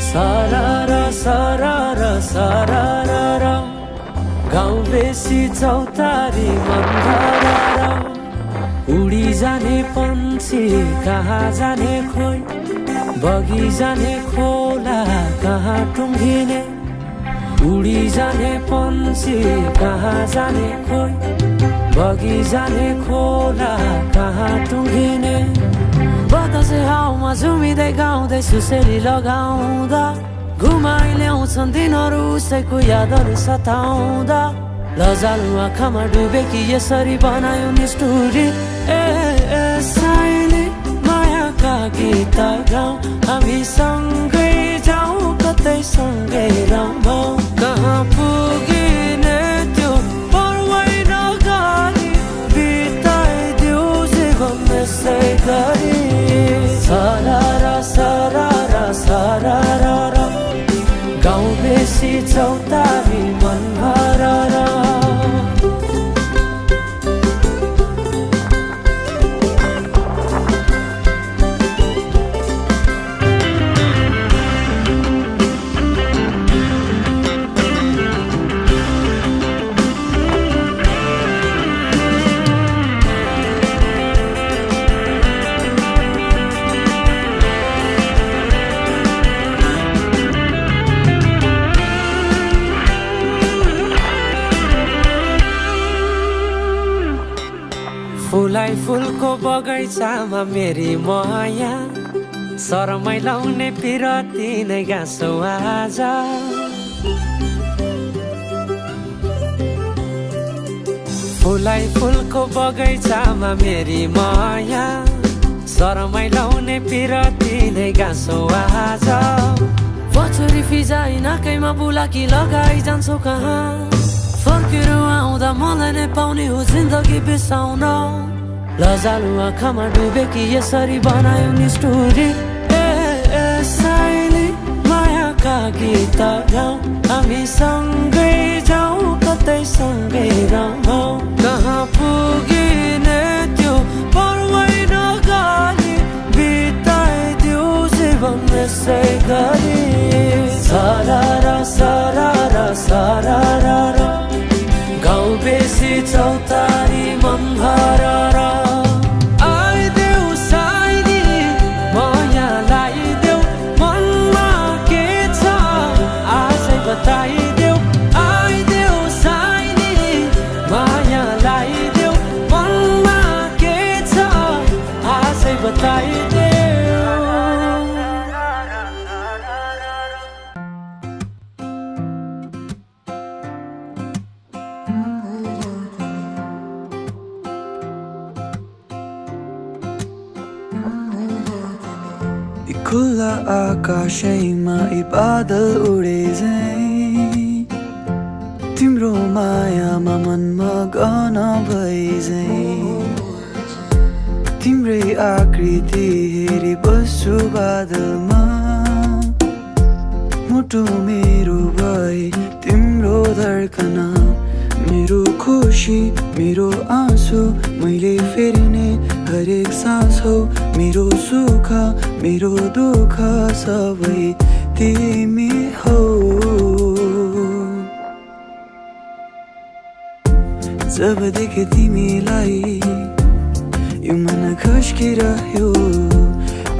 सरर सरर सरर गाउँ बेसी चौतारी मन्धर उडी जाने पन्छी कहाँ जाने खोइ बगी जाने खोला कहाँ टुङ्गिने उडी जाने पन्छी कहाँ जाने खोइ बगी जाने खोला कहाँ टुङ्गिने बतासे हाउमा झुमिँदै गाउँदै सुसेली लगाउँदा घुमाइ ल्याउँछन् दिनहरू उसैको यादहरू सताउँदा लजालु आँखामा डुबेकी यसरी बनायो निष्ठुरी साइली मायाका गीत गाउँ हामी सँगै जाउँ कतै सँगै रमाउँ कहाँ पुगिने त्यो पर्वै नगरी बिताइदिऊ जीवन यसै गरी सरर सरर सरर गाउँ बेसी चौतारी मनभर फुलाई फुलको बगैँचामा मेरी माया शरमै लाउने पिरती नै गाँसौ आज फुलाई फुलको बगैँचामा मेरी माया शरमै लाउने पिरती नै गाँसौ आज पछुरी फिजाइ नाकैमा बुलाकी लगाइ जान्छौ कहाँ फर्केर आउँदा मलाई नै पाउने हो जिन्दगी बिसाउन लजालु आँखामा डुबेकी यसरी बनायो निष्ठुरी साइली मायाका गीत गाउँ हामी सँगै जाउँ कतै सँगै रमाउँ कहाँ पुगिने त्यो पर्वै नगरी बिताइदिऊ जीवन यसै गरी सरर सरर सरर गाउँ बेसी चौतारी मनभर आइदेऊ साइली माया लाइदेऊ मनमा के छ आजै बताइदेऊ आइदेऊ साइली माया लाइदेऊ मनमा के छ आजै बताइदेऊ खुला आकाशैमा यी बादल उडे झैं तिम्रो मायामा मनमा गन भए झैं तिम्रै आकृति हेरी बस्छु बादलमा मुटु मेरो भए तिम्रो धड्कना मेरो खुसी मेरो आँसु मैले फेर्ने हरेक सास हो मेरो सुख मेरो दुःख सबै तिमी हो जब देखे तिमीलाई यो मन खस्किरह्यो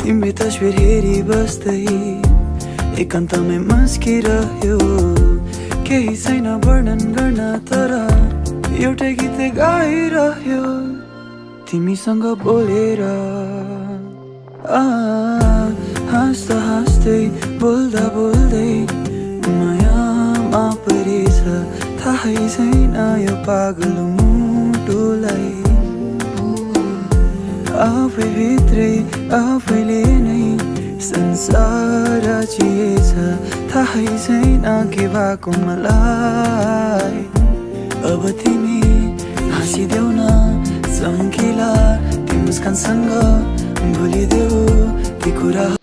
तिम्रो तस्बिर हेरी बस्दै एकान्तमै मस्किरह्यो केही छैन वर्णन गर्न तर एउटै गीत गाइरह्यो तिमीसँग बोलेर हाँस्दा हाँस्दै बोल्दा बोल्दै मायामा परेछ थाहै छैन यो पागल मुटुलाई आफै भित्रै आफैले नै संसार चिएछ थाहै छैन के भएको मलाई अब तिमी हाँसिदेऊ न चम्किला ती मुस्कानसँग भुलिदेऊ ती कुरा